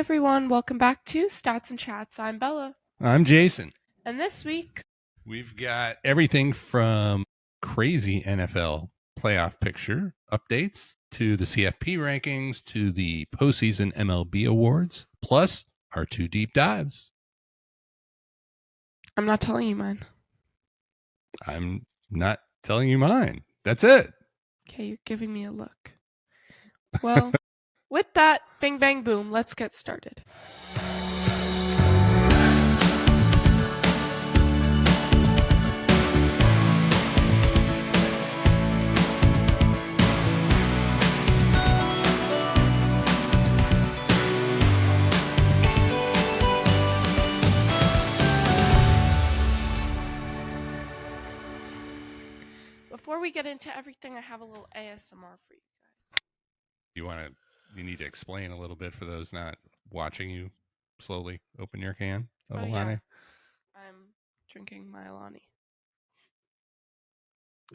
everyone, welcome back to Stats and Chats. I'm Bella. I'm Jason. And this week, we've got everything from crazy NFL playoff picture updates to the CFP rankings to the postseason MLB awards, plus our 2 deep dives. I'm not telling you mine. I'm not telling you mine. That's it. Okay, you're giving me a look. Well, with that, bing, bang, boom, let's get started. Before we get into everything, I have a little ASMR for you guys. You need to explain a little bit for those not watching you slowly open your can of Oh, Alani. yeah. I'm drinking my Alani.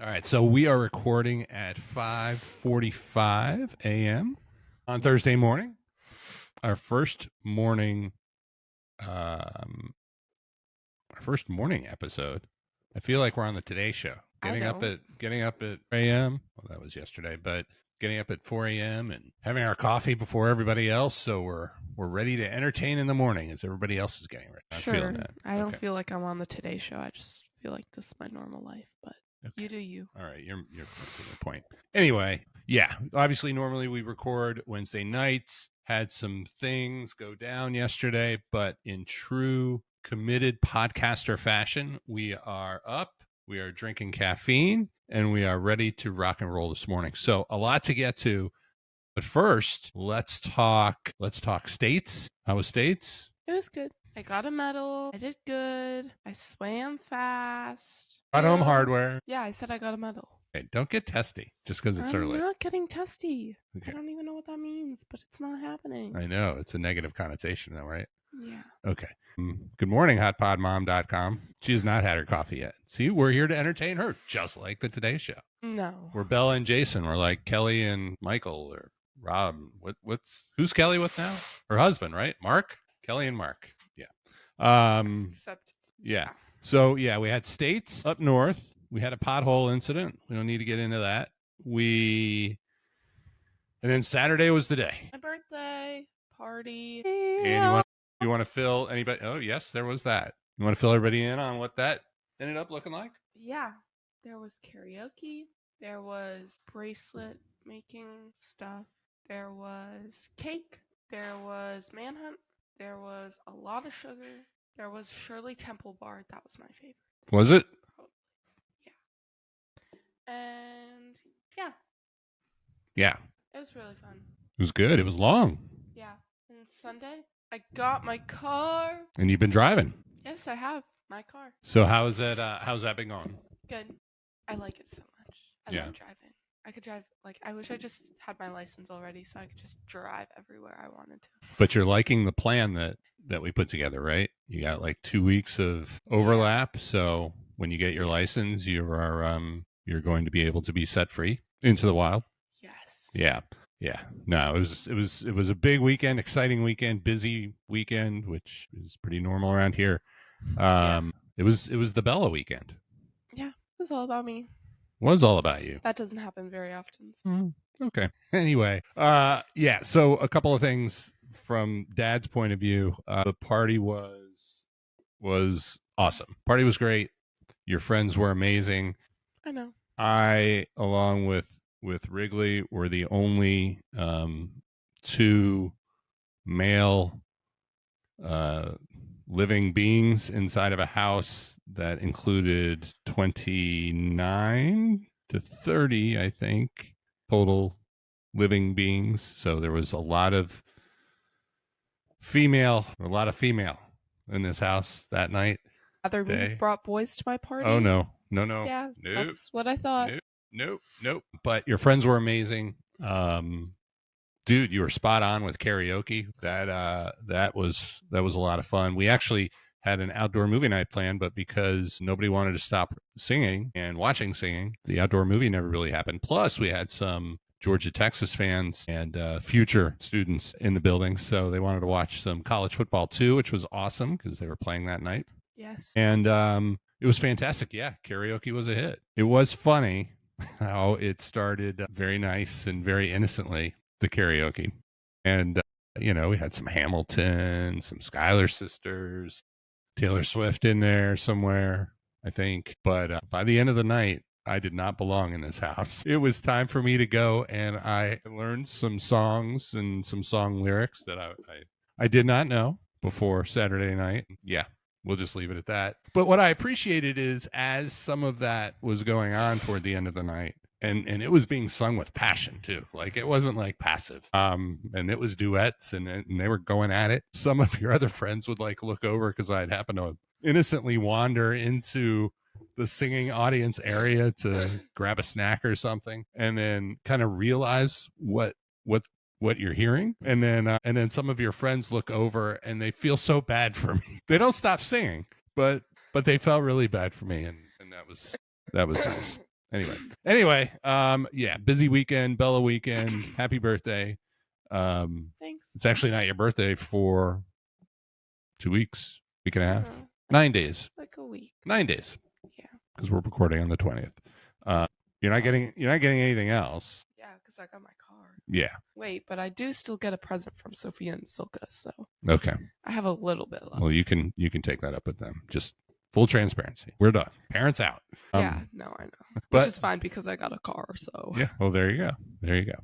All right, so we are recording at 5:45 a.m. on Thursday morning. Our first morning episode. I feel like we're on the Today Show. Getting up at a.m. Well, that was yesterday, but getting up at 4 a.m. and having our coffee before everybody else, so we're ready to entertain in the morning as everybody else is getting ready. I'm feeling that. I don't feel like I'm on the Today Show. I just feel like this is my normal life, but okay. You do you. All right, you're missing the point. Anyway, yeah, obviously normally we record Wednesday nights. Had some things go down yesterday, but in true committed podcaster fashion, we are up. We are drinking caffeine, and we are ready to rock and roll this morning. So a lot to get to, but first, let's talk states. How was states? It was good. I got a medal. I did good. I swam fast. Got home hardware. Yeah, I said I got a medal. Hey, don't get testy just because it's early. I'm not getting testy. Okay. I don't even know what that means, but it's not happening. I know. It's a negative connotation though, right? Yeah. Okay. Good morning, hotpodmom.com. She has not had her coffee yet. See, we're here to entertain her, just like the Today Show. No. We're Bella and Jason. We're like Kelly and Michael or Rob. Who's Kelly with now? Her husband, right? Mark? Kelly and Mark. Yeah. Except. Yeah. So, yeah, we had states up north. We had a pothole incident. We don't need to get into that. And then Saturday was the day. My birthday party. And you want to fill anybody? Oh, yes, there was that. You want to fill everybody in on what that ended up looking like? Yeah. There was karaoke. There was bracelet making stuff. There was cake. There was manhunt. There was a lot of sugar. There was Shirley Temple Bar. That was my favorite. Was it? Yeah. And yeah. Yeah. It was really fun. It was good. It was long. Yeah. And Sunday, I got my car. And you've been driving? Yes, I have my car. So how's that been going? Good. I like it so much. I love driving. I could drive, I wish I just had my license already so I could just drive everywhere I wanted to. But you're liking the plan that we put together, right? You got 2 weeks of overlap. Yeah. So when you get your license, you're going to be able to be set free into the wild. Yes. Yeah. Yeah. No, it was a big weekend, exciting weekend, busy weekend, which is pretty normal around here. It was the Bella weekend. Yeah. It was all about me. Was all about you. That doesn't happen very often. So. Okay. Anyway, yeah. So a couple of things from Dad's point of view. The party was awesome. Party was great. Your friends were amazing. I know. I, along with Wrigley, were the only 2 male living beings inside of a house that included 29 to 30, I think, total living beings. So there was a lot of female in this house that night. Other we brought boys to my party? Oh, no. Yeah, nope. That's what I thought. Nope. But your friends were amazing. Dude, you were spot on with karaoke. That was a lot of fun. We actually had an outdoor movie night planned, but because nobody wanted to stop singing and watching singing, the outdoor movie never really happened. Plus, we had some Georgia, Texas fans and future students in the building. So they wanted to watch some college football too, which was awesome because they were playing that night. Yes. And it was fantastic. Yeah, karaoke was a hit. It was funny how it started very nice and very innocently, the karaoke. And, we had some Hamilton, some Schuyler sisters, Taylor Swift in there somewhere, I think. But by the end of the night, I did not belong in this house. It was time for me to go, and I learned some songs and some song lyrics that I did not know before Saturday night. Yeah, we'll just leave it at that. But what I appreciated is as some of that was going on toward the end of the night, and it was being sung with passion too. Like it wasn't like passive. And it was duets and they were going at it. Some of your other friends would like look over because I'd happened to innocently wander into the singing audience area to grab a snack or something, and then kind of realize what you're hearing, and then some of your friends look over and they feel so bad for me. They don't stop singing, but they felt really bad for me, and that was nice. Anyway, yeah, busy weekend, Bella weekend. Happy birthday. Thanks. It's actually not your birthday for 2 weeks, week and a half, 9 days, like a week, 9 days. Yeah, because we're recording on the 20th. You're not getting anything else. Yeah, because I got my car. Yeah. Wait, but I do still get a present from Sophia and Silka, so Okay. I have a little bit left. Well, you can take that up with them. Just full transparency. We're done. Parents out. Yeah, no, I know. But, which is fine because I got a car, so. Yeah, well, there you go.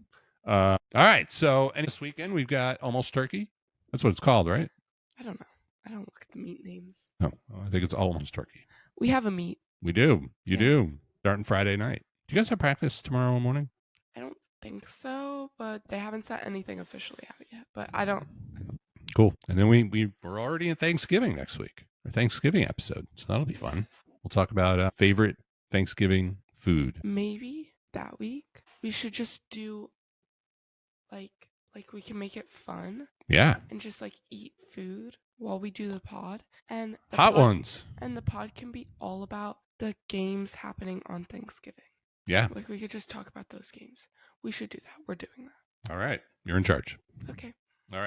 All right, so this weekend we've got Almost Turkey. That's what it's called, right? I don't know. I don't look at the meat names. No, I think it's Almost Turkey. We have a meet. We do. You do. Starting Friday night. Do you guys have practice tomorrow morning? I don't think so, but they haven't set anything officially out yet. But I don't. Cool. And then we're already in Thanksgiving next week, our Thanksgiving episode. So that'll be fun. We'll talk about favorite Thanksgiving food. Maybe that week we should just do like we can make it fun. Yeah. And just like eat food while we do the pod. And the hot ones. And the pod can be all about the games happening on Thanksgiving. Yeah. Like we could just talk about those games. We should do that. We're doing that. All right. You're in charge. Okay. All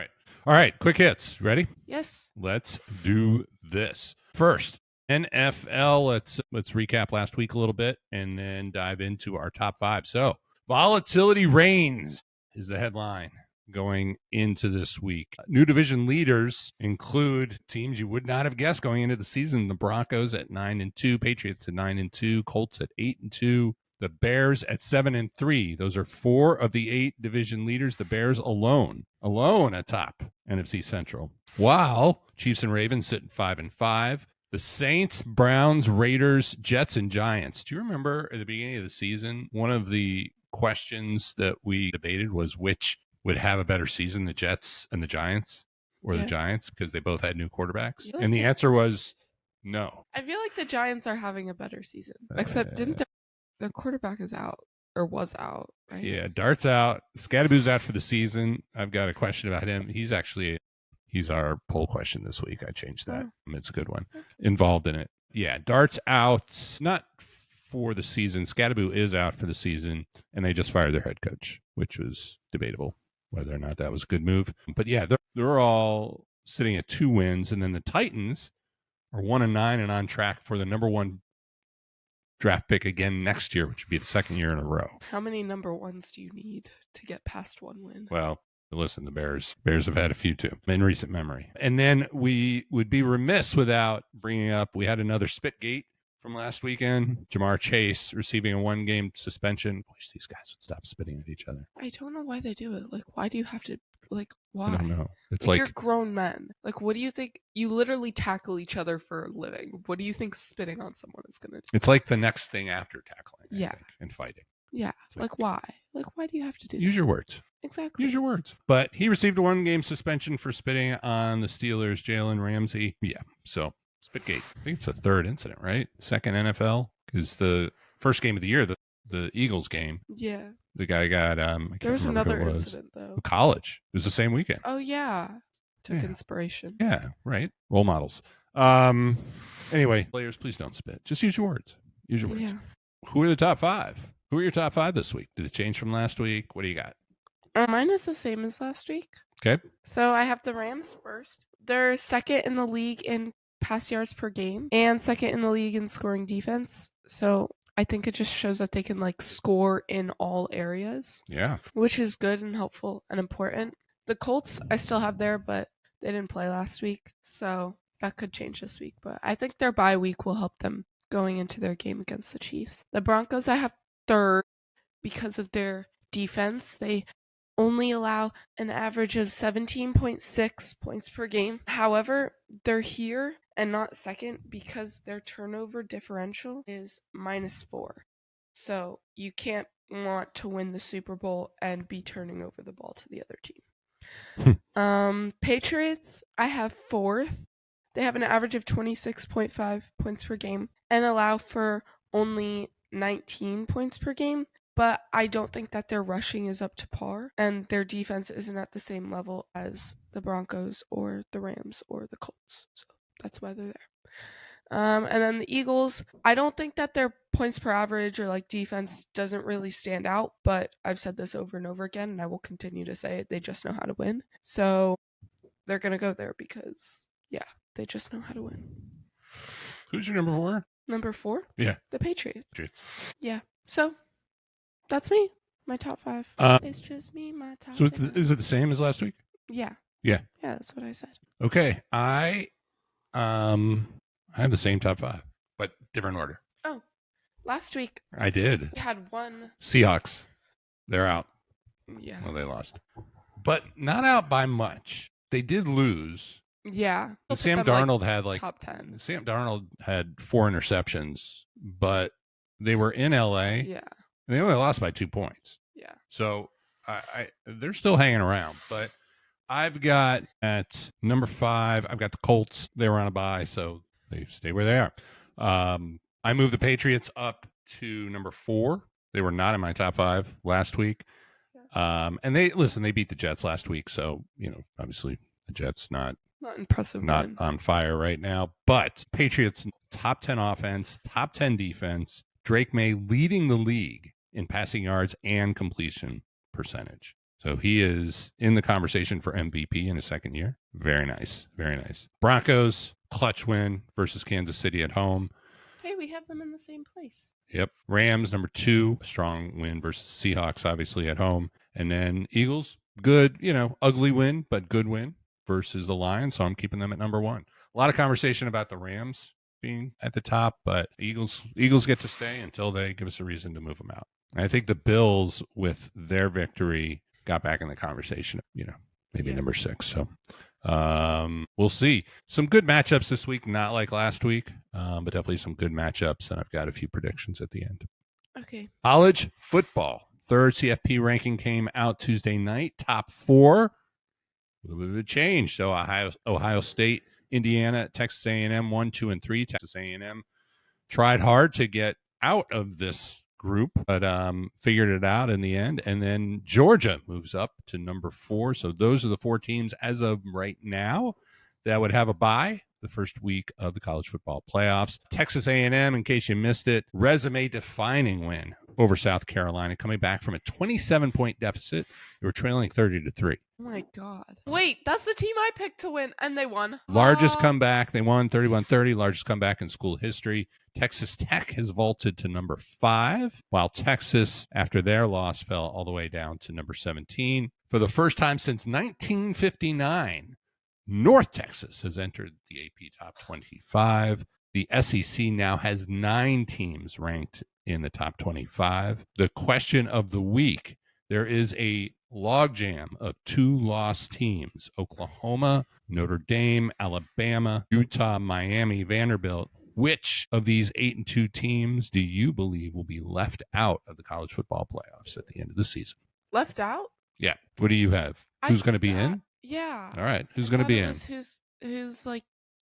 right. Quick hits. Ready? Yes. Let's do this. First, NFL. Let's recap last week a little bit and then dive into our top 5. So, volatility reigns is the headline going into this week. New division leaders include teams you would not have guessed going into the season. The Broncos at 9-2, Patriots at 9-2, Colts at 8-2, the Bears at 7-3. Those are 4 of the 8 division leaders. The Bears alone atop NFC Central. While Chiefs and Ravens sit at 5-5. The Saints, Browns, Raiders, Jets, and Giants. Do you remember at the beginning of the season, one of the questions that we debated was which would have a better season, the Jets and the Giants, or the Giants, because they both had new quarterbacks? And the answer was no. I feel like the Giants are having a better season. Except didn't the quarterback is out or was out, right? Yeah, Dart's out. Skattebo's out for the season. I've got a question about him. He's our poll question this week. I changed that. It's a good one. Involved in it. Yeah, Dart's out. Not for the season. Skattebo is out for the season, and they just fired their head coach, which was debatable whether or not that was a good move. But yeah, they're all sitting at 2 wins, and then the Titans are 1-9 and on track for the number 1 draft pick again next year, which would be the second year in a row. How many number 1s do you need to get past 1 win? Well, listen, the Bears have had a few too in recent memory. And then we would be remiss without bringing up, we had another Spitgate from last weekend. Jamar Chase receiving a 1-game suspension. I wish these guys would stop spitting at each other. I don't know why they do it. Like, why do you have to, like, why? I don't know. It's like you're grown men. Like, what do you think? You literally tackle each other for a living. What do you think spitting on someone is going to do? It's like the next thing after tackling, I think, and fighting. Yeah. Like, why? Like, why do you have to do that? Use your words. Exactly. Use your words. But he received a 1-game suspension for spitting on the Steelers' Jalen Ramsey. Yeah, so Spitgate. I think it's the 3rd incident, right? 2nd NFL, because the first game of the year, the Eagles game. Yeah. The guy got there was another incident though. College. It was the same weekend. Oh yeah. Took inspiration. Yeah, right. Role models. Anyway, players, please don't spit. Just use your words. Use your words. Yeah. Who are the top 5? Who are your top 5 this week? Did it change from last week? What do you got? Mine is the same as last week. Okay. So I have the Rams first. They're second in the league in pass yards per game and second in the league in scoring defense. So I think it just shows that they can score in all areas. Yeah. Which is good and helpful and important. The Colts I still have there, but they didn't play last week. So that could change this week. But I think their bye week will help them going into their game against the Chiefs. The Broncos I have third because of their defense. They only allow an average of 17.6 points per game. However, they're here and not second because their turnover differential is -4. So you can't want to win the Super Bowl and be turning over the ball to the other team. Patriots, I have fourth. They have an average of 26.5 points per game and allow for only 19 points per game. But I don't think that their rushing is up to par, and their defense isn't at the same level as the Broncos or the Rams or the Colts. So that's why they're there. And then the Eagles, I don't think that their points per average or defense doesn't really stand out, but I've said this over and over again, and I will continue to say it. They just know how to win. So they're going to go there because, they just know how to win. Who's your number 4? Number 4? Yeah. The Patriots. Patriots. Yeah. So that's me. My top 5. It's just me, my top 5. So is it the same as last week? Yeah. Yeah. Yeah, that's what I said. Okay. I have the same top 5, but different order. Oh. Last week I did. we had one. Seahawks. They're out. Yeah. Well, they lost. But not out by much. They did lose. Yeah. Sam Darnold had top 10. Sam Darnold had 4 interceptions, but they were in LA. Yeah. And they only lost by 2 points. Yeah. So they're still hanging around. But I've got at number 5, I've got the Colts. They were on a bye, so they stay where they are. I moved the Patriots up to number 4. They were not in my top 5 last week. And they beat the Jets last week. So, obviously the Jets not impressive. Not on fire right now. But Patriots top 10 offense, top 10 defense. Drake May leading the league in passing yards and completion percentage. So he is in the conversation for MVP in his second year. Very nice. Very nice. Broncos, clutch win versus Kansas City at home. Hey, we have them in the same place. Yep. Rams, number 2, strong win versus Seahawks, obviously at home. And then Eagles, good, ugly win, but good win versus the Lions. So I'm keeping them at number 1. A lot of conversation about the Rams being at the top, but Eagles get to stay until they give us a reason to move them out. And I think the Bills, with their victory, got back in the conversation, maybe number 6. So we'll see. Some good matchups this week, not like last week, but definitely some good matchups. And I've got a few predictions at the end. Okay. College football. Third CFP ranking came out Tuesday night. Top 4. A little bit of a change. So Ohio State, Indiana, Texas A&M 1, 2, and 3. Texas A&M tried hard to get out of this group, but figured it out in the end. And then Georgia moves up to number 4. So those are the 4 teams as of right now that would have a bye the first week of the college football playoffs. Texas A&M, in case you missed it, resume-defining win over South Carolina, coming back from a 27-point deficit. They were trailing 30-3. Oh my God. Wait, that's the team I picked to win, and they won. Largest comeback. They won 31-30, largest comeback in school history. Texas Tech has vaulted to number 5, while Texas, after their loss, fell all the way down to number 17. For the first time since 1959, North Texas has entered the AP Top 25. The SEC now has 9 teams ranked in the top 25. The question of the week, there is a logjam of 2 lost teams: Oklahoma, Notre Dame, Alabama, Utah, Miami, Vanderbilt. Which of these 8-2 teams do you believe will be left out of the college football playoffs at the end of the season? Left out? Yeah. What do you have? Who's going to be in? Yeah. All right. Who's going to be in? Who's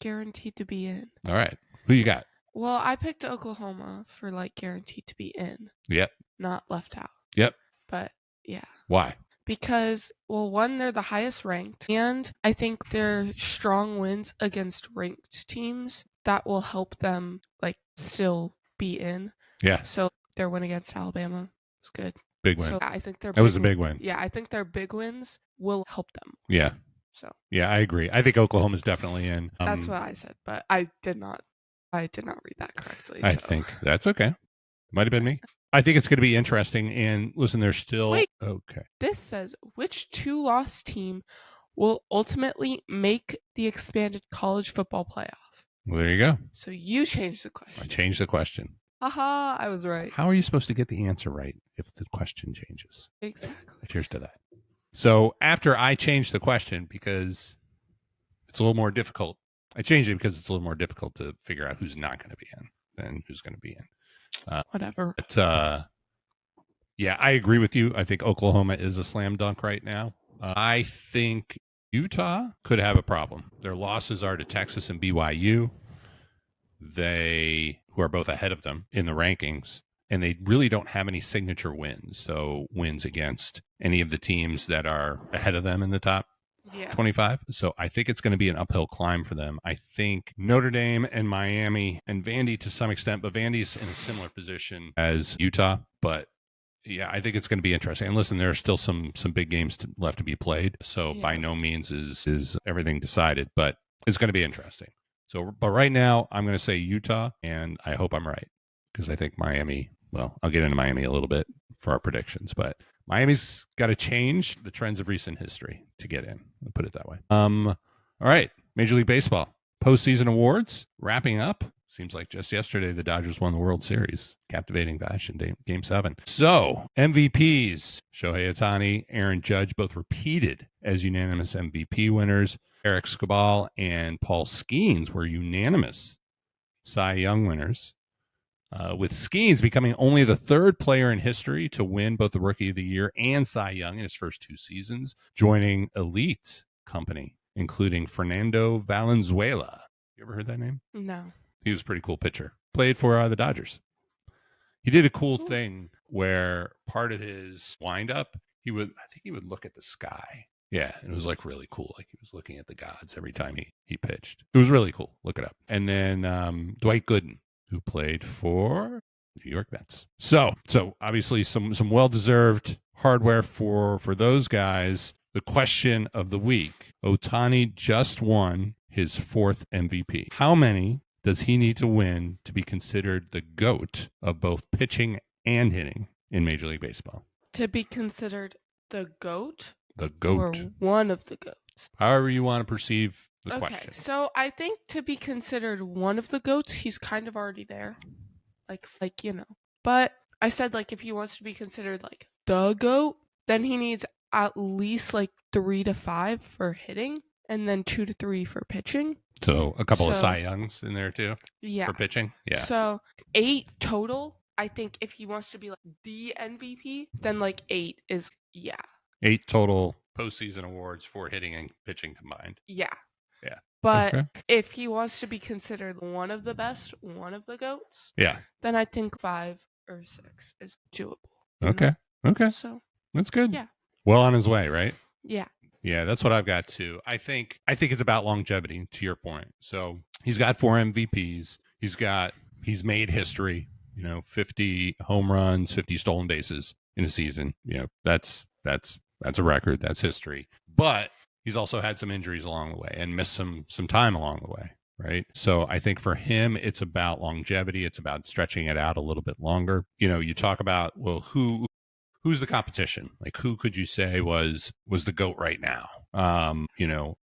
guaranteed to be in? All right. Who you got? Well, I picked Oklahoma for guaranteed to be in. Yep. Not left out. Yep. But yeah. Why? Because, well, 1, they're the highest ranked, and I think their strong wins against ranked teams that will help them still be in. Yeah. So their win against Alabama, It's good. Big win. So I think that was a big win. Yeah, I think their big wins will help them. Yeah. So yeah, I agree. I think Oklahoma's definitely in. That's what I said, but I did not read that correctly. I think that's okay. Might have been me. I think it's going to be interesting. And listen, there's still okay. This says which 2-loss team will ultimately make the expanded college football playoff. Well, there you go. So you changed the question. I changed the question. Haha, I was right. How are you supposed to get the answer right if the question changes? Exactly. Cheers to that. So after I changed the question because it's a little more difficult, I changed it because it's a little more difficult to figure out who's not going to be in than who's going to be in. Whatever. But yeah, I agree with you. I think Oklahoma is a slam dunk right now. I think Utah could have a problem. Their losses are to Texas and BYU. Who are both ahead of them in the rankings, and they really don't have any signature wins. So wins against any of the teams that are ahead of them in the top 25. So I think it's going to be an uphill climb for them. I think Notre Dame and Miami and Vandy to some extent, but Vandy's in a similar position as Utah. But yeah, I think it's going to be interesting. And listen, there are still some big games left to be played. So by no means is everything decided, but it's going to be interesting. So, but right now, I'm going to say Utah, and I hope I'm right because I think Miami. Well, I'll get into Miami a little bit for our predictions, but Miami's got to change the trends of recent history to get in. I'll put it that way. All right, Major League Baseball postseason awards wrapping up. Seems like just yesterday the Dodgers won the World Series, captivating fashion, Game 7. So MVPs: Shohei Ohtani, Aaron Judge, both repeated as unanimous MVP winners. Eric Scabal and Paul Skeens were unanimous Cy Young winners, with Skeens becoming only the third player in history to win both the Rookie of the Year and Cy Young in his first 2 seasons, joining elite company, including Fernando Valenzuela. You ever heard that name? No. He was a pretty cool pitcher. Played for the Dodgers. He did a cool thing where part of his windup, I think he would look at the sky. Yeah, and it was like really cool. Like he was looking at the gods every time he pitched. It was really cool. Look it up. And then Dwight Gooden, who played for New York Mets. So obviously some well-deserved hardware for those guys. The question of the week: Ohtani just won his 4th MVP. How many does he need to win to be considered the GOAT of both pitching and hitting in Major League Baseball? To be considered the GOAT? The GOAT. Or one of the GOATs. However you want to perceive the question. So I think to be considered one of the GOATs, he's kind of already there. Like But I said, like, if he wants to be considered, like, the GOAT, then he needs at least, like, 3 to 5 for hitting, and then 2 to 3 for pitching. So a couple of Cy Youngs in there, too? Yeah. For pitching? Yeah. So 8 total. I think if he wants to be, like, the MVP, then, like, 8 is, 8 total postseason awards for hitting and pitching combined. Yeah. Yeah. But if he wants to be considered one of the best, one of the GOATs, then I think 5 or 6 is doable. Okay. So that's good. Yeah. Well on his way, right? Yeah. Yeah, that's what I've got too. I think it's about longevity, to your point. So he's got 4 MVPs. He's made history. 50 home runs, 50 stolen bases in a season. That's a record. That's history. But he's also had some injuries along the way and missed some time along the way, right? So I think for him, it's about longevity. It's about stretching it out a little bit longer. You talk about, well, who's the competition? Like, who could you say was the GOAT right now?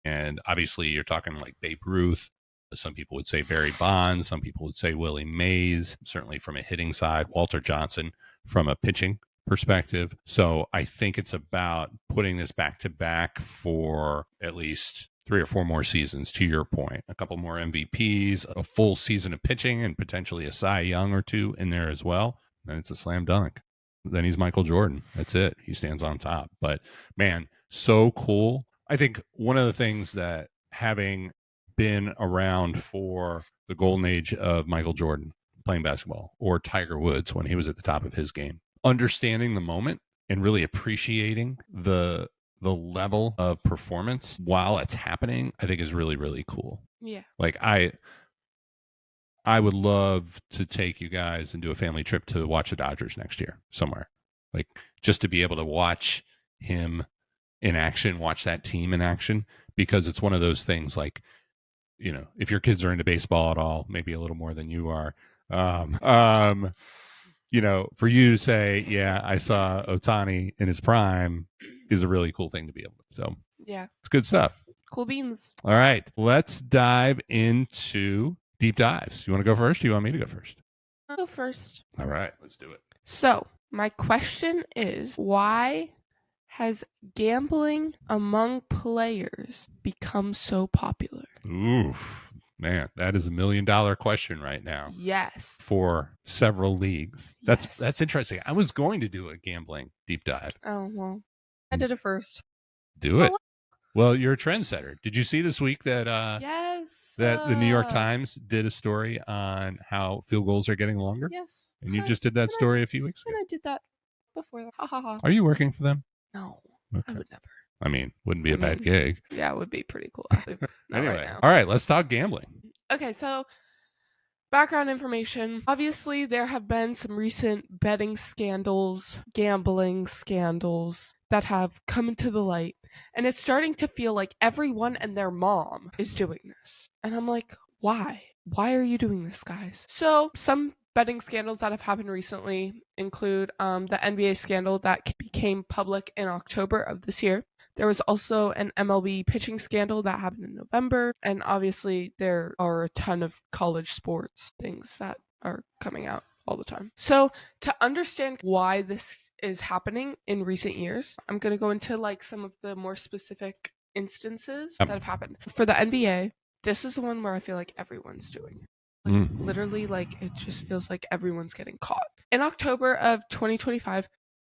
And obviously you're talking like Babe Ruth. Some people would say Barry Bonds. Some people would say Willie Mays, certainly from a hitting side, Walter Johnson from a pitching perspective. So I think it's about putting this back to back for at least 3 or 4 more seasons, to your point. A couple more MVPs, a full season of pitching, and potentially a Cy Young or 2 in there as well. Then it's a slam dunk. Then he's Michael Jordan. That's it. He stands on top. But man, so cool. I think one of the things that, having been around for the golden age of Michael Jordan playing basketball, or Tiger Woods when he was at the top of his game, understanding the moment and really appreciating the level of performance while it's happening, I think is really, really cool. Yeah. Like I would love to take you guys and do a family trip to watch the Dodgers next year somewhere. Like, just to be able to watch him in action, watch that team in action, because it's one of those things like, if your kids are into baseball at all, maybe a little more than you are, for you to say, yeah, I saw Ohtani in his prime is a really cool thing to be able to. So Yeah. it's good stuff. Cool beans. All right. Let's dive into deep dives. You want to go first? Or you want me to go first? I'll go first. All right. Let's do it. So, my question is, why has gambling among players become so popular? Ooh, man, that is $1 million question right now. Yes. For several leagues. Yes. That's interesting. I was going to do a gambling deep dive. Oh, well, I did it first. Do it. Well, you're a trendsetter. Did you see this week that yes, that the New York Times did a story on how field goals are getting longer? Yes. And you just did that story a few weeks ago. And I did that before that. Ha ha ha. Are you working for them? No, Okay. I would never. I mean, wouldn't be a bad gig. Yeah, it would be pretty cool. Anyway, right now. All right, let's talk gambling. Okay, so background information. Obviously, there have been some recent betting scandals, gambling scandals that have come into the light. And it's starting to feel like everyone and their mom is doing this. And I'm like, why? Why are you doing this, guys? So, some betting scandals that have happened recently include the NBA scandal that became public in October of this year. There was also an MLB pitching scandal that happened in November. And obviously, there are a ton of college sports things that are coming out all the time. So, to understand why this is happening in recent years, I'm going to go into like some of the more specific instances that have happened. For the NBA, this is the one where I feel like everyone's doing it. Literally, like, it just feels like everyone's getting caught. In October of 2025,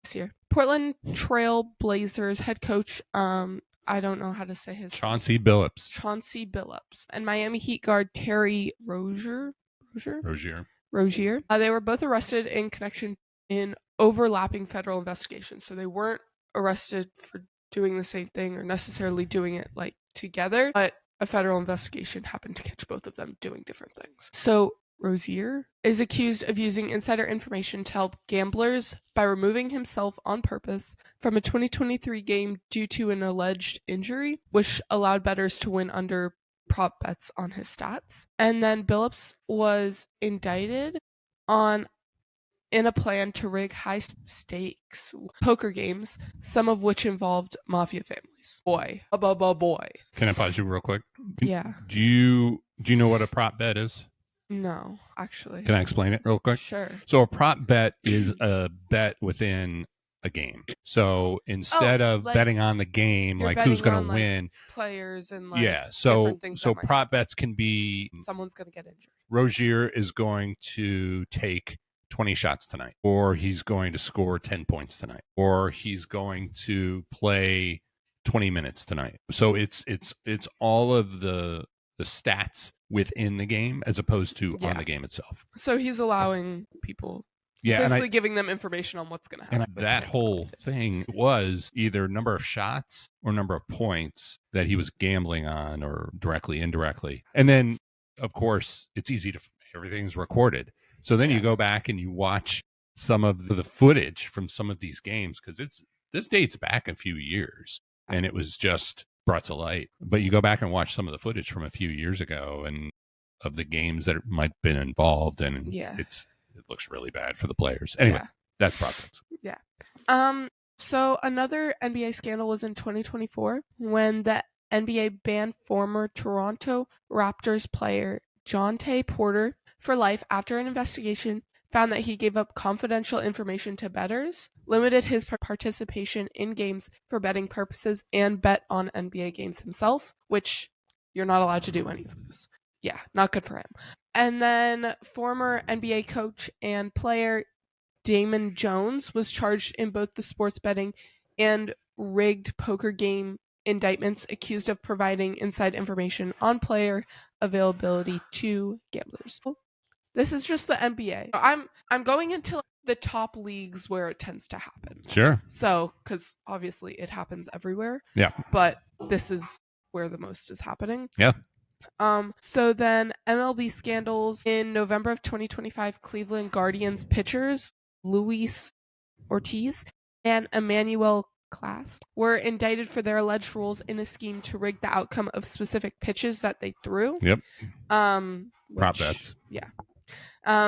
this year, Portland Trail Blazers head coach, I don't know how to say his Chauncey Billups. Chauncey Billups. And Miami Heat guard Terry Rozier. They were both arrested in connection in overlapping federal investigations. So they weren't arrested for doing the same thing or necessarily doing it like together, but a federal investigation happened to catch both of them doing different things. So Rozier is accused of using insider information to help gamblers by removing himself on purpose from a 2023 game due to an alleged injury, which allowed bettors to win under prop bets on his stats. And then Billups was indicted in a plan to rig high stakes poker games, some of which involved mafia families. Boy. Can I pause you real quick? Yeah. Do you know what a prop bet is? No, actually. Can I explain it real quick? Sure. So a prop bet is a bet within a game. So instead of like, betting on the game, like who's going to win, players and like so things prop bets can be someone's going to get injured. Rozier is going to take 20 shots tonight, or he's going to score 10 points tonight, or he's going to play 20 minutes tonight. So it's all of the stats within the game as opposed to on the game itself. So he's allowing people, basically giving them information on what's going to happen. And that whole thing was either number of shots or number of points that he was gambling on, or directly, indirectly. And then, of course, it's easy everything's recorded. So then you go back and you watch some of the footage from some of these games, because this dates back a few years and it was just brought to light. But you go back and watch some of the footage from a few years ago and of the games that might have been involved, and it looks really bad for the players. Anyway, that's profits. Yeah. So another NBA scandal was in 2024 when the NBA banned former Toronto Raptors player Jonte Porter for life after an investigation found that he gave up confidential information to bettors, limited his participation in games for betting purposes, and bet on NBA games himself, which you're not allowed to do any of those. Yeah, not good for him. And then former NBA coach and player Damon Jones was charged in both the sports betting and rigged poker game indictments, accused of providing inside information on player availability to gamblers. This is just the NBA. I'm going into the top leagues where it tends to happen. Sure. So, because obviously it happens everywhere. Yeah. But this is where the most is happening. Yeah. So then MLB scandals in November of 2025, Cleveland Guardians pitchers Luis Ortiz and Emmanuel Class were indicted for their alleged roles in a scheme to rig the outcome of specific pitches that they threw. Yep. Prop bets. Yeah.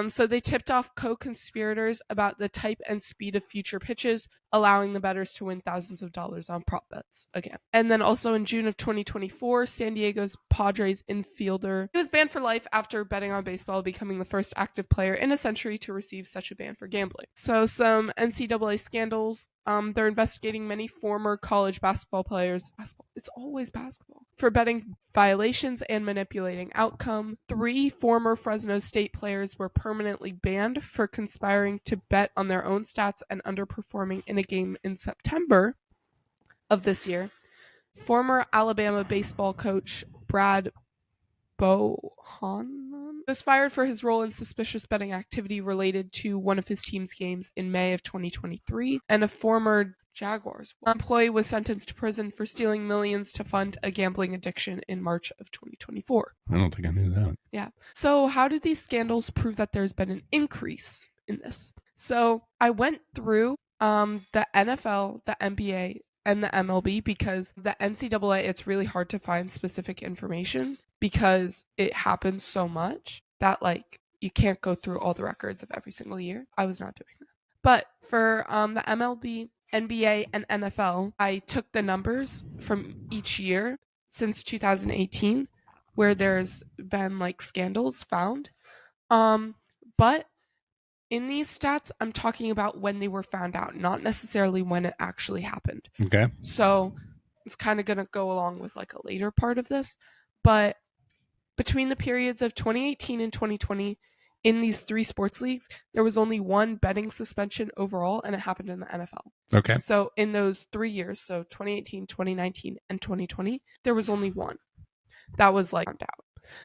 So they tipped off co-conspirators about the type and speed of future pitches, allowing the bettors to win thousands of dollars on prop bets again. And then also in June of 2024, San Diego's Padres infielder, he was banned for life after betting on baseball, becoming the first active player in a century to receive such a ban for gambling. So some NCAA scandals. They're investigating many former college basketball players. It's always basketball. For betting violations and manipulating outcome. 3 former Fresno State players were permanently banned for conspiring to bet on their own stats and underperforming in a game in September of this year. Former Alabama baseball coach Brad Bohannon was fired for his role in suspicious betting activity related to one of his team's games in May of 2023, and a former Jaguars employee was sentenced to prison for stealing millions to fund a gambling addiction in March of 2024. I don't think I knew that. Yeah. So how do these scandals prove that there's been an increase in this? So I went through the NFL, the NBA, and the MLB because the NCAA, it's really hard to find specific information because it happens so much that like you can't go through all the records of every single year. I was not doing that. But for the MLB, NBA, and NFL, I took the numbers from each year since 2018 where there's been like scandals found. But in these stats, I'm talking about when they were found out, not necessarily when it actually happened. Okay. So it's kind of going to go along with like a later part of this. But between the periods of 2018 and 2020, in these 3 sports leagues, there was only 1 betting suspension overall, and it happened in the NFL. Okay. So in those 3 years, so 2018, 2019, and 2020, there was only 1. That was like found out.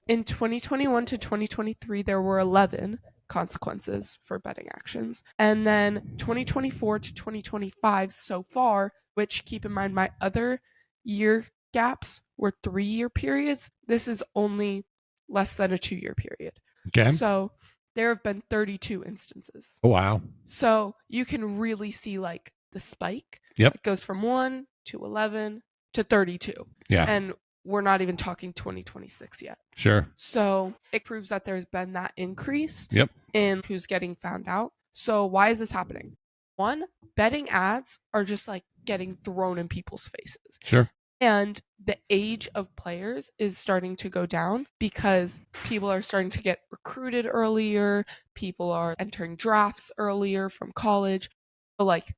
In 2021 to 2023, there were 11 consequences for betting actions. And then 2024 to 2025 so far, which keep in mind my other year gaps were 3-year periods. This is only less than a 2-year period. Okay. So there have been 32 instances. Oh, wow. So you can really see like the spike. Yep. It goes from 1 to 11 to 32. Yeah. And we're not even talking 2026 yet. Sure. So it proves that there's been that increase Yep. in who's getting found out. So why is this happening? 1, betting ads are just like getting thrown in people's faces. Sure. And the age of players is starting to go down because people are starting to get recruited earlier. People are entering drafts earlier from college. So like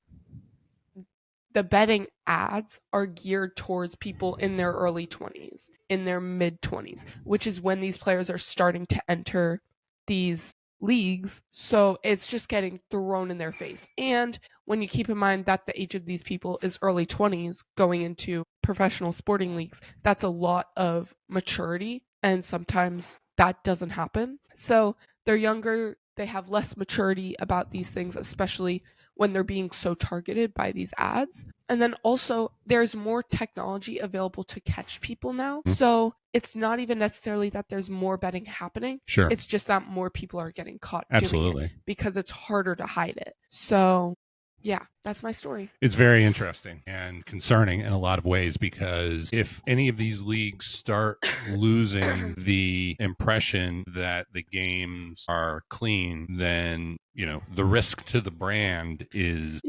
the betting ads are geared towards people in their early 20s, in their mid 20s, which is when these players are starting to enter these leagues. So it's just getting thrown in their face. And when you keep in mind that the age of these people is early 20s going into professional sporting leagues, that's a lot of maturity. And sometimes that doesn't happen. So they're younger, they have less maturity about these things, especially when they're being so targeted by these ads. And then also there's more technology available to catch people now. So it's not even necessarily that there's more betting happening. Sure. It's just that more people are getting caught Absolutely. doing it because it's harder to hide it. So yeah, that's my story. It's very interesting and concerning in a lot of ways because if any of these leagues start losing the impression that the games are clean, then, you know, the risk to the brand is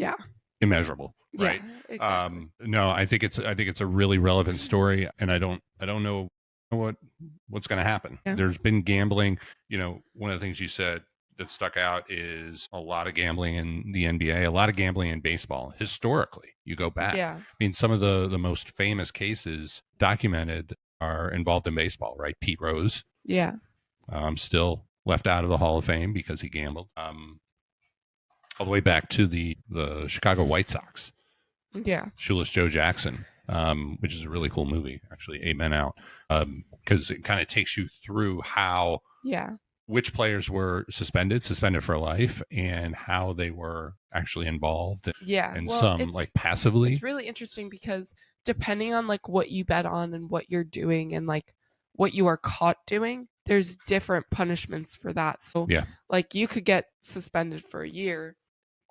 immeasurable. Right. Yeah, exactly. No, I think it's a really relevant story, and I don't know what's going to happen. Yeah. There's been gambling. You know, one of the things you said that stuck out is a lot of gambling in the NBA, a lot of gambling in baseball. Historically, you go back. Yeah. I mean, some of the most famous cases documented are involved in baseball, right? Pete Rose. Yeah. Still left out of the Hall of Fame because he gambled. All the way back to the Chicago White Sox. Yeah. Shoeless Joe Jackson, which is a really cool movie, actually, 8 Men Out, because it kind of takes you through how which players were suspended for life and how they were actually involved. And some like passively. It's really interesting because depending on like what you bet on and what you're doing and like what you are caught doing, there's different punishments for that. So like you could get suspended for a year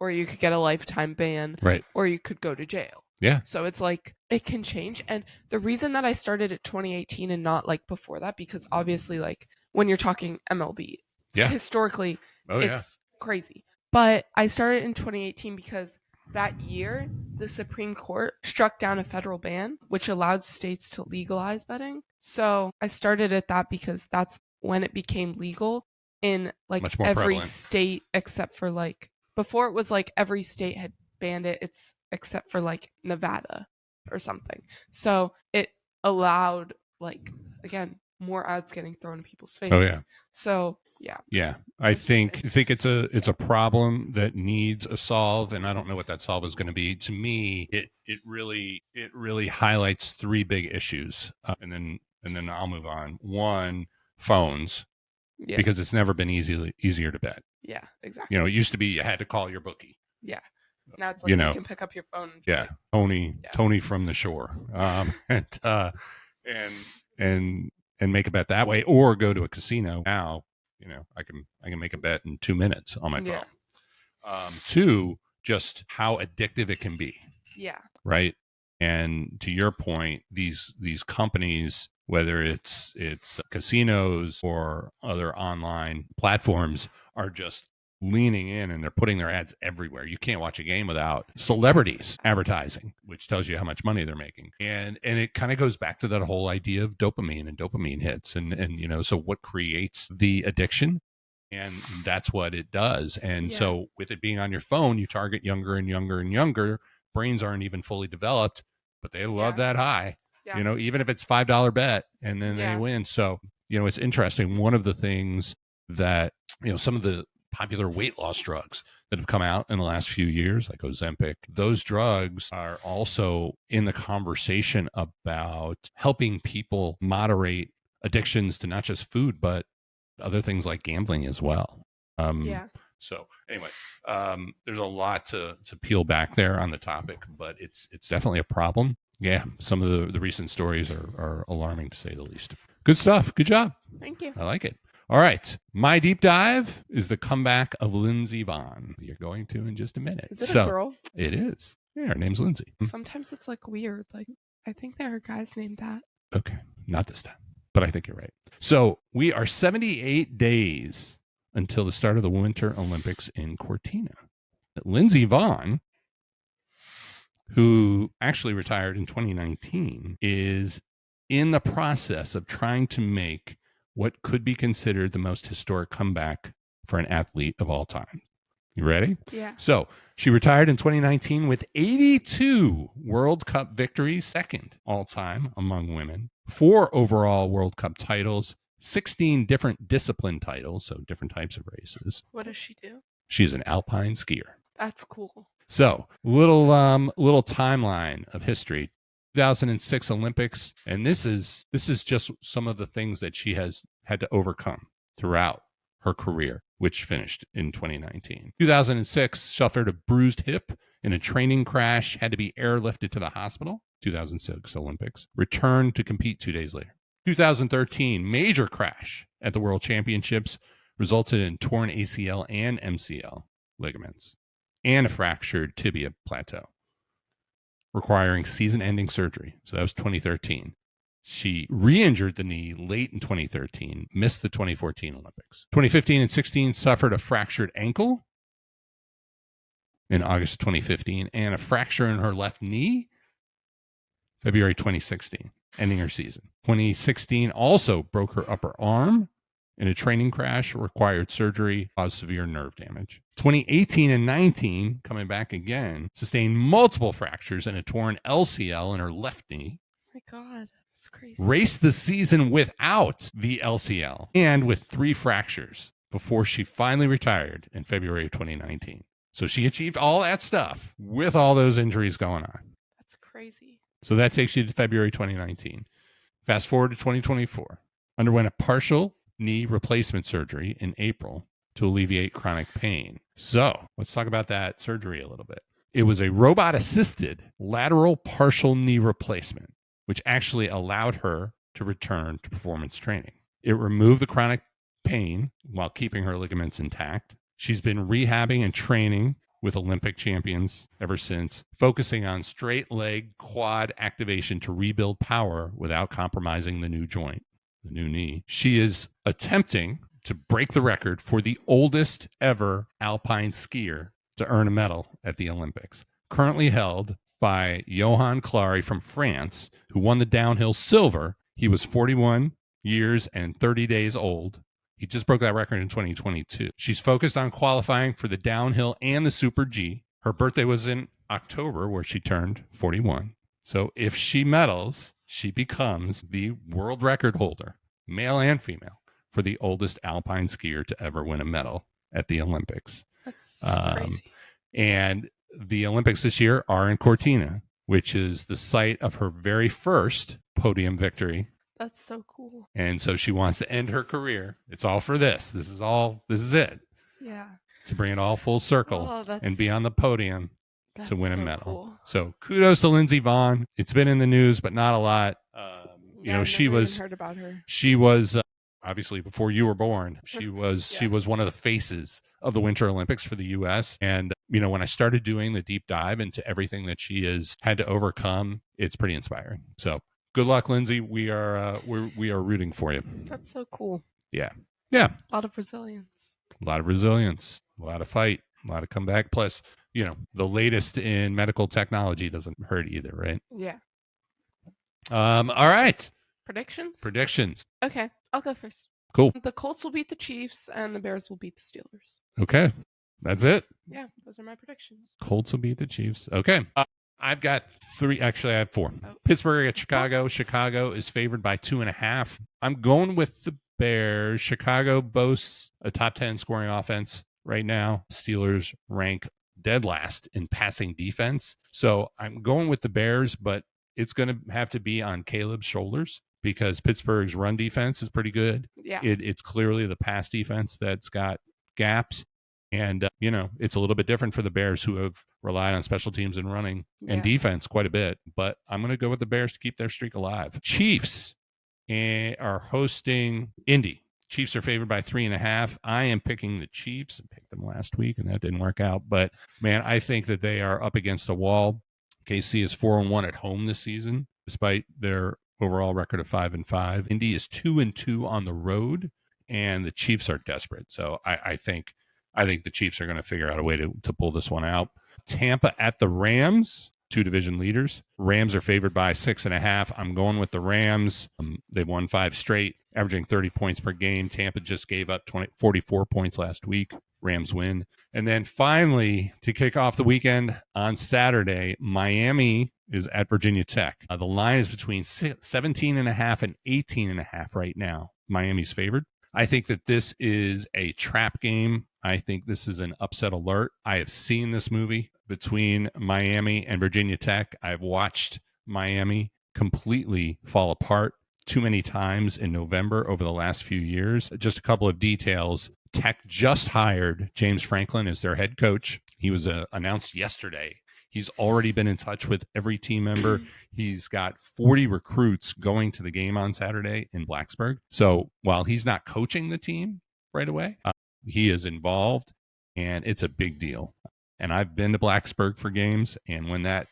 or you could get a lifetime ban, Right. or you could go to jail. Yeah. So it's like it can change. And the reason that I started at 2018 and not like before that, because obviously like when you're talking MLB, Yeah. historically Oh, yeah. it's crazy. But I started in 2018 because that year the Supreme Court struck down a federal ban which allowed states to legalize betting. So I started at that because that's when it became legal in like Much more every prevalent. state except for like before it was like every state had banned it, it's except for like Nevada or something. So it allowed like again more ads getting thrown in people's faces. Oh, yeah. So yeah. Yeah, I think it's a problem that needs a solve, and I don't know what that solve is going to be. To me, it really highlights three big issues, and then I'll move on. One, phones, Yeah. because it's never been easier to bet. Yeah, exactly. You know, it used to be you had to call your bookie. Yeah. Now it's like You you know, can pick up your phone. And yeah, like, Tony from the shore, and make a bet that way, or go to a casino. Now, you know, I can make a bet in 2 minutes on my phone. Yeah. Two, just how addictive it can be. Yeah. Right. And to your point, these companies, whether it's casinos or other online platforms, are just leaning in and they're putting their ads everywhere. You can't watch a game without celebrities advertising, which tells you how much money they're making. And it kind of goes back to that whole idea of dopamine and dopamine hits and you know, so what creates the addiction? And that's what it does. And so with it being on your phone, you target younger and younger and younger. Brains aren't even fully developed, but they love that high. Yeah. You know, even if it's $5 bet and then they win. So, you know, it's interesting. One of the things that, you know, some of the popular weight loss drugs that have come out in the last few years, like Ozempic, those drugs are also in the conversation about helping people moderate addictions to not just food, but other things like gambling as well. So anyway, there's a lot to peel back there on the topic, but it's definitely a problem. Yeah, some of the recent stories are alarming to say the least. Good stuff. Good job. Thank you. I like it. All right. My deep dive is the comeback of Lindsey Vonn. You're going to in just a minute. Is it a girl? It is. Yeah, her name's Lindsey. Sometimes it's like weird. Like I think there are guys named that. Okay. Not this time, but I think you're right. So we are 78 days until the start of the Winter Olympics in Cortina. Lindsey Vonn, who actually retired in 2019, is in the process of trying to make what could be considered the most historic comeback for an athlete of all time. You ready? Yeah. So she retired in 2019 with 82 World Cup victories, second all time among women, 4 overall World Cup titles, 16 different discipline titles, so different types of races. What does she do? She's an alpine skier. That's cool. So little timeline of history. 2006 Olympics, and this is just some of the things that she has had to overcome throughout her career, which finished in 2019. 2006, suffered a bruised hip in a training crash, had to be airlifted to the hospital. 2006 Olympics, returned to compete 2 days later. 2013, major crash at the World Championships, resulted in torn ACL and MCL ligaments and a fractured tibia plateau, requiring season-ending surgery. So that was 2013. She re-injured the knee late in 2013, missed the 2014 Olympics. 2015 and 16 suffered a fractured ankle in August of 2015 and a fracture in her left knee February 2016, ending her season. 2016 also broke her upper arm in a training crash, required surgery, caused severe nerve damage. 2018 and 19, coming back again, sustained multiple fractures and a torn LCL in her left knee. Oh my God, that's crazy. Raced the season without the LCL and with 3 fractures before she finally retired in February of 2019. So she achieved all that stuff with all those injuries going on. That's crazy. So that takes you to February 2019. Fast forward to 2024. Underwent a partial knee replacement surgery in April to alleviate chronic pain. So let's talk about that surgery a little bit. It was a robot-assisted lateral partial knee replacement, which actually allowed her to return to performance training. It removed the chronic pain while keeping her ligaments intact. She's been rehabbing and training with Olympic champions ever since, focusing on straight leg quad activation to rebuild power without compromising the new joint, the new knee. She is attempting to break the record for the oldest ever alpine skier to earn a medal at the Olympics, currently held by Johan Clary from France, who won the downhill silver. He was 41 years and 30 days old. He just broke that record in 2022. She's focused on qualifying for the downhill and the Super G. Her birthday was in October, where she turned 41. So if she medals, she becomes the world record holder, male and female, for the oldest alpine skier to ever win a medal at the Olympics. That's crazy. And the Olympics this year are in Cortina, which is the site of her very first podium victory. That's so cool. And so she wants to end her career. It's all for this. This is it. Yeah. To bring it all full circle and be on the podium to win a medal. Cool. So kudos to Lindsey Vonn. It's been in the news, but not a lot. She was heard about her. She was obviously before you were born. She was she was one of the faces of the Winter Olympics for the U.S. And when I started doing the deep dive into everything that she has had to overcome, it's pretty inspiring. So good luck, Lindsey. We are rooting for you. That's so cool. Yeah. A lot of resilience. A lot of fight, a lot of comeback. Plus, the latest in medical technology doesn't hurt either, right? Yeah. All right. Predictions. Okay, I'll go first. Cool. The Colts will beat the Chiefs and the Bears will beat the Steelers. Okay. That's it. Yeah, those are my predictions. Colts will beat the Chiefs. Okay. I've got 3. Actually, I have 4. Oh. Pittsburgh at Chicago. Chicago is favored by 2.5. I'm going with the Bears. Chicago boasts a top 10 scoring offense right now. Steelers rank dead last in passing defense. So I'm going with the Bears, but it's going to have to be on Caleb's shoulders because Pittsburgh's run defense is pretty good. Yeah. It's clearly the pass defense that's got gaps. And, it's a little bit different for the Bears, who have relied on special teams and running and defense quite a bit. But I'm going to go with the Bears to keep their streak alive. Chiefs are hosting Indy. Chiefs are favored by 3.5. I am picking the Chiefs. I picked them last week, and that didn't work out. But, man, I think that they are up against a wall. KC is 4-1 at home this season, despite their overall record of 5-5. Indy is 2-2 on the road, and the Chiefs are desperate. So I think the Chiefs are going to figure out a way to pull this one out. Tampa at the Rams, 2 division leaders. Rams are favored by 6.5. I'm going with the Rams. They've won 5 straight, averaging 30 points per game. Tampa just gave up 44 points last week. Rams win. And then finally, to kick off the weekend on Saturday, Miami is at Virginia Tech. The line is between 17.5 and 18.5 right now. Miami's favored. I think that this is a trap game. I think this is an upset alert. I have seen this movie between Miami and Virginia Tech. I've watched Miami completely fall apart too many times in November over the last few years. Just a couple of details. Tech just hired James Franklin as their head coach. He was announced yesterday. He's already been in touch with every team member. He's got 40 recruits going to the game on Saturday in Blacksburg. So while he's not coaching the team right away, he is involved, and it's a big deal. And I've been to Blacksburg for games, and when that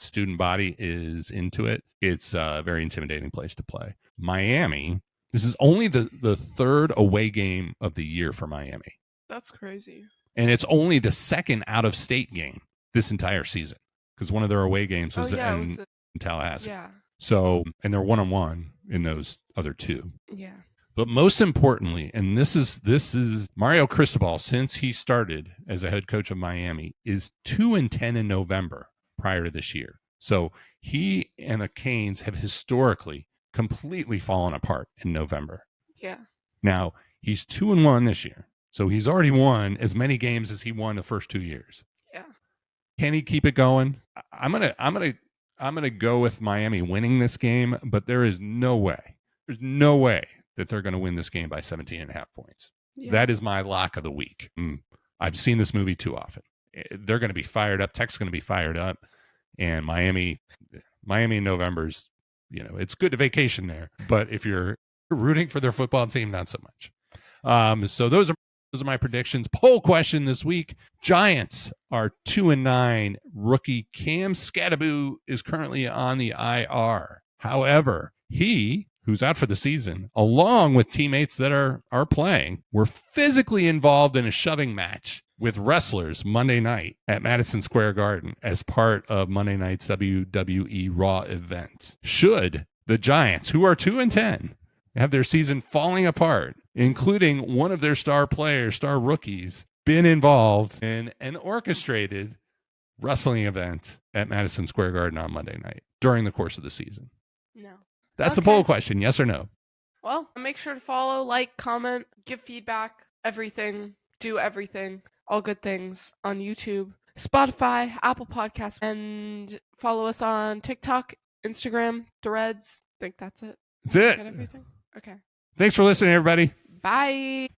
student body is into it, it's a very intimidating place to play. Miami, this is only the third away game of the year for Miami. That's crazy. And it's only the second out-of-state game this entire season, because one of their away games was in Tallahassee. Yeah. So, and they're 1-1 in those other 2. Yeah. But most importantly, and this is Mario Cristobal, since he started as a head coach of Miami, is 2-10 in November prior to this year. So he and the Canes have historically completely fallen apart in November. Yeah. Now he's 2-1 this year, so he's already won as many games as he won the first 2 years. Yeah. Can he keep it going? I'm gonna go with Miami winning this game, but there is no way. There's no way that they're going to win this game by 17.5 points. Yeah. That is my lock of the week. I've seen this movie too often. They're going to be fired up. Tech's going to be fired up, and Miami in November's, it's good to vacation there. But if you're rooting for their football team, not so much. So those are Those are my predictions. Poll question this week. Giants are 2-9. Rookie Cam Skattebo is currently on the IR. However, he, who's out for the season, along with teammates that are playing, were physically involved in a shoving match with wrestlers Monday night at Madison Square Garden as part of Monday night's WWE Raw event. Should the Giants, who are 2-10, have their season falling apart, including one of their star players, star rookies, been involved in an orchestrated wrestling event at Madison Square Garden on Monday night during the course of the season? No. That's a poll question, yes or no? Well, make sure to follow, like, comment, give feedback, everything, do everything, all good things on YouTube, Spotify, Apple Podcasts, and follow us on TikTok, Instagram, Threads. I think that's it. That's it. Got everything? Okay. Thanks for listening, everybody. Bye.